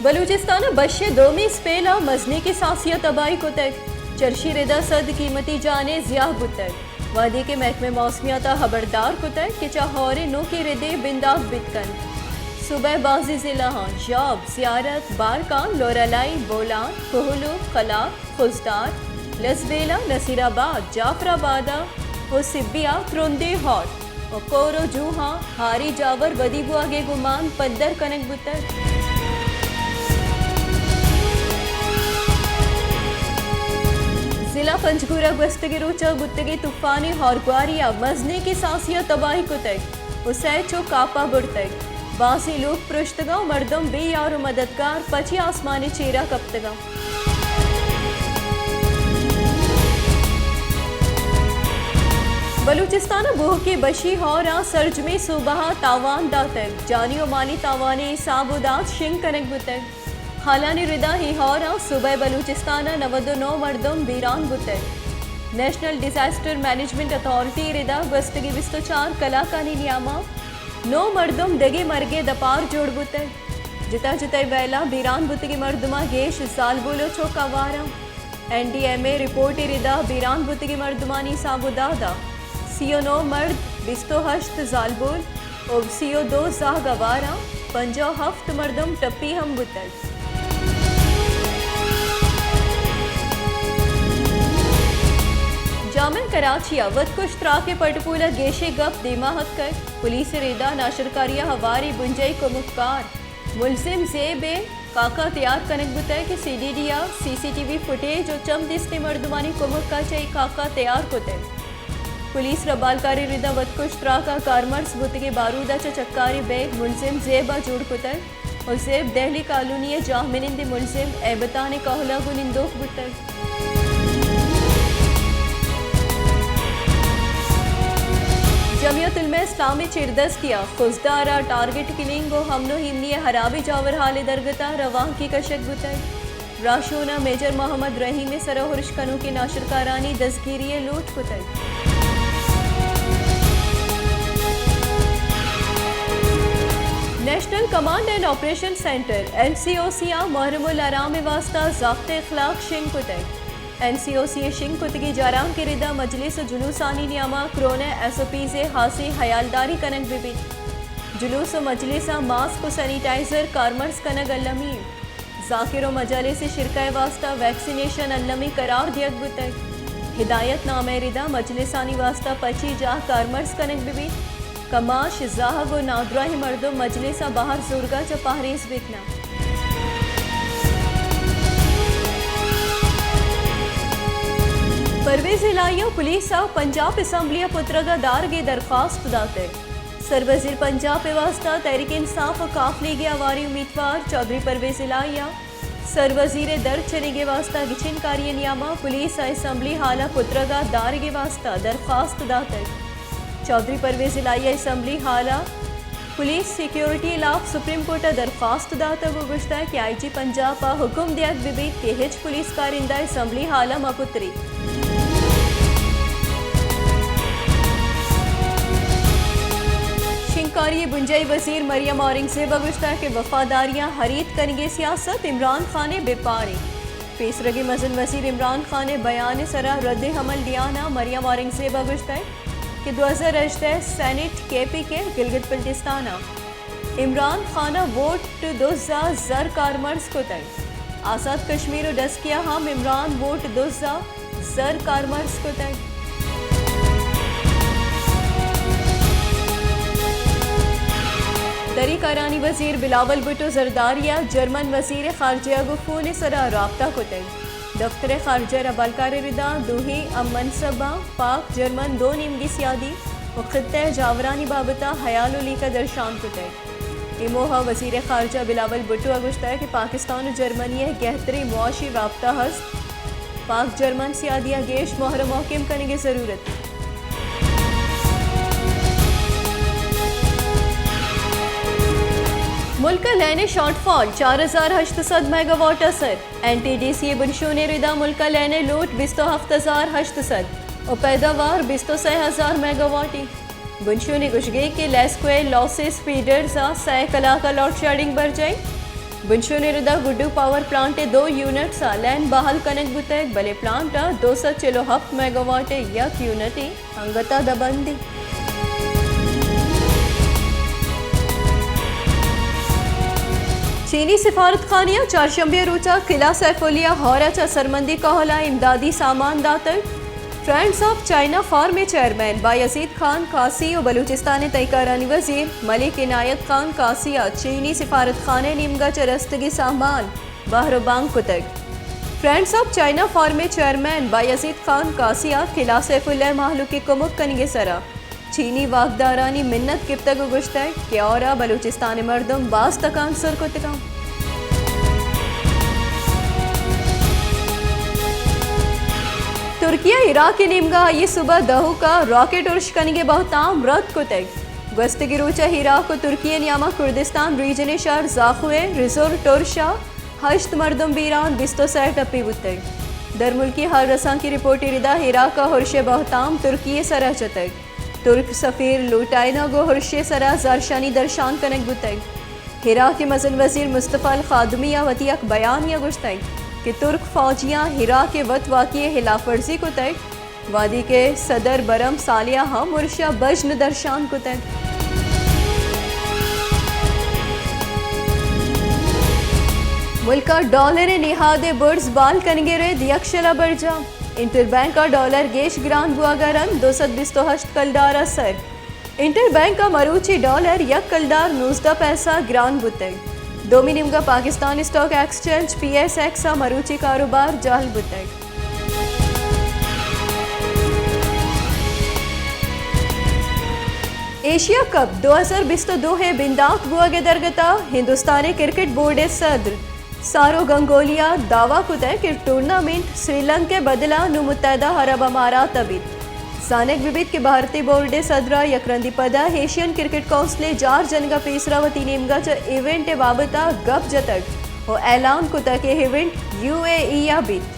बलूचिस्तान बशे दोमी स्पेला मजने की सासिया तबाही को तक चरशी रिदा सद कीमती जाने जिया बुतक वादी के महकमे मौसमियाता खबरदार को तक कि चाहौरे नो के रिदे बिंदाग बितकन सुबह बाजी जिला जाब जियारत बारकान लोरलाई बोलान कोहलू कला खुजदार लसबेला नसीराबाद जाफराबादा और सिब्बिया क्रोंदे हॉट और कोरो जूहा हारी जावर बदीबुआ के गुमान पद्दर कनक बुतर जिला पंचगुरा गस्तगी रोचा गुत्तगी तूफानी हौरग्वारिया मजने की सासिया तबाही को तक उसैचो कापा बुड़तक बासी लोग पृष्ठगा मर्दम बेयार मददगार पची आसमानी चेरा कप्तगा बलूचिस्तान बोह के बशी हौरा सर्ज में सुबह तावान दातक जानी और माली तावाने साबुदात शिंग कनक बुतक हालानी रिदा ही हौरा सुबह बलूचिस्तान 99 मर्दम बीरान बुतक नेशनल डिजास्टर मैनेजमेंट अथॉरिटी रिदा गस्तगी 24 कलाकानी नियामा 9 मर्दम दगे मरगे दपार जोड़ बुतक जिता जिता वैला बीरान बुतगी मर्दमा गेश सालबोलो चौकावारा NDMA रिपोर्ट रिदा बीरान बुतगी मर्दमानी साबुदादा CO9 मर्द बिस्तो हश्त जालबोल और CO2 जाह गवारा 50 मर्दम टप्पी हम बुतक जामे कराची अवध कुछ त्रा के पटपूला गेशे गप दिमाहत कर पुलिस रेदा नाशरकारिया हवारी बुंजई को मुख्कार मुलजिम जेबे काका तैयार कनक बुतय के CDDया CCTV फुटेज और चम दिस्ते मर्दमानी को मुक्का चई काका तैयार कोते पुलिस रबालकारी रिदा वद कुछ त्रा का कारमर्स बुत के बारूदा चक्कारी बेग मुलजिम जेबा जोड़ कुतर और जेब दहली कॉलोनी जाहमिनिंद मुलजिम एबताने कहला गुनिंदोक बुतर जमियत उलमा इस्लामी चिरदस्तिया खुजदारा टारगेट किलिंग और हमनो हिमनी हराबी जावर हाले दरगता रवाह की कशक बुतर राशोना मेजर मोहम्मद रहीम सरहुर्श कनू की नाशरकारानी दसगिरी लूट बुतर national command and operation centre NCOC मुहर्रमुल आराम वास्ता ज़ाब्ते इखलाक शिंग कुतक NCOC शिंग कुतगी जाराम के रिदा मजलिस जुलूसानी नियामा क्रोने SOP से हासी हयालदारी कनक बिबी जुलूस मजलिस मास्क सैनिटाइजर कारमर्स कनक अल्लमी जाकिर मजाले से शिरका वास्ता वैक्सीनेशन अल्लमी करार दियक बुतक हिदायत नामे रिदा मजलिसानी वास्ता पची जाह कारमर्स कनक बिबी कमाश जाहग और नादराही मर्दो मजलिसा बाहर जुर्गा चपाहरीस बिकना परवेज इलाहिया पुलिस पंजाब असम्बलिया पुत्रगा दार गे दरखास्त दाते सरवजीर पंजाब वास्ता तहरीक इंसाफ और काफ लीग आवारी उम्मीदवार चौधरी परवेज इलाहिया सरवजीर दर चनेगे वास्ता गिचिनकारी नियामा पुलिस असम्बली हाला पुत्रगा दार गे वास्ता दरखास्त दाते चौधरी परवेज इलाहिया असम्बली हाला police security Ilaf supreme court दरखास्त दाता गुश्ता कि IG पंजाब हुक्म दियत बिबी केहिच पुलिस कारिंदा असम्बली हाला मपुत्री शिंकारी बुंजई वजीर मरियम औरंगजेब गुश्ता के वफादारियां हरीत करेंगे सियासत इमरान खान बेपारी पेसरगे मजन वजीर इमरान खान बयान सरा रद्द हमल दियाना मरियम औरंगजेब गुश्ता कि 2018 सेनेट KP के गिलगित बल्टिस्ताना इमरान खाना वोट 2000 जर कारमर्स को तय आज़ाद कश्मीर और डस किया हम इमरान वोट 2000 जर कारमर्स को तय दरी करानी वजीर बिलावल भुट्टो जरदारिया जर्मन वजीर खारजिया गुफ्तून सरा राब्ता को तय दफ्तर खारजा रबालकार रिदा दूही मनसबा पाक जर्मन दो निमगी सियादी और खत्ते जावरानी बाबता हयाली का दर्शान को तय इमोहा वजीर खारजा बिलावल भुट्टो अगुश्ता है कि पाकिस्तान और जर्मनी गहतरी मुआशी राब्ता हस्त पाक जर्मन सियादिया गेश मोहर महकम करने की ज़रूरत मुल्क लेने शॉर्टफॉल 4800 मेगावाट असर NTDC बुनशून रिदा मुल्क लेने लूट 27800 और पैदावार 26000 मेगावाटी बुनशून गुशगे के लेस्क्वे लॉसेस फीडर्स 100 कला का लॉट शेडिंग बर जाए बुंशोनिरदा गुड्डू पावर प्लांट 2 यूनिट लैंड बहाल कनक बुतक बले प्लांट 200 किलो 7 मेगावाट यक यूनिट अंगता दबंदी चीनी सिफारत खानिया चारशंबे रोचा किला सैफुलिया हौराचा सरमंदी कहला इमदादी सामान दातर friends of China forum chairman Bayazid Khan Kasi और बलूचिस्तान तयकारानी वजीर मलिक इनायत खान कासिया चीनी सिफारत खाने निमगा चरस्तगी सामान बहर बांग कुतक friends of China forum chairman Bayazid Khan कासिया किला सैफुल्लाह महलू के कुमुक कनगे सरा चीनी वाकदारानी मिन्नत किप्तग गुश्तक के और बलूचिस्तान मर्दम बास तकान सर को तकाम तुर्किया इराक के निमगा ये सुबह दहू का रॉकेट उर्श कनिगे बहुताम रद्द को तक गस्तगी रोचा इराक को तुर्की नियामा कुर्दिस्तान रीजन शहर जाखुए रिजोर टोरशा हश्त मर्दम बीरान बिस्तो सैट अपी बुतक दर मुल्की हर रसा की रिपोर्ट रिदा इराक का हर्ष बहुताम तुर्की सरह चतक तुर्क सफ़ीर लुटाइना गो हर्ष सरा जारशानी दर्शान कनक बुतक हिरा के मजन वजीर मुस्तफ़ा अल खादमिया वतियक बयान या गुश्तक कि तुर्क फौजियाँ हिरा के वत वाक़िए हिलाफ वर्जी को तक वादी के सदर बरम सालिया हम मुर्शा बजन दर्शान को तक मुल्का डॉलर निहादे बुर्ज बाल कनगे रे दियक्षला बर्जा इंटरबैंक का डॉलर गेश ग्रान बुआगरन 228 कलदार असर इंटरबैंक का मरूची डॉलर यक कलदार 19 पैसा ग्रान बुतक डोमिनियम पाकिस्तान स्टॉक एक्सचेंज PSX मरूची कारोबार जाल बुतक एशिया कप 2022 है बिंदाक बुआ के दरगता हिंदुस्तानी क्रिकेट बोर्ड सदर सारो गंगोलिया दावा कुतै कि टूर्नामेंट श्रीलंका बदला नु मुत्तहदा अरब अमारात अबिद सानक विबिद के भारतीय बोर्डे सदरा यकरंदी पदा एशियन क्रिकेट काउंसिल 4 जनगा पेसरावती नेमगा च इवेंट बाबता गप जतक और ऐलान कुता के इवेंट UAE या बिद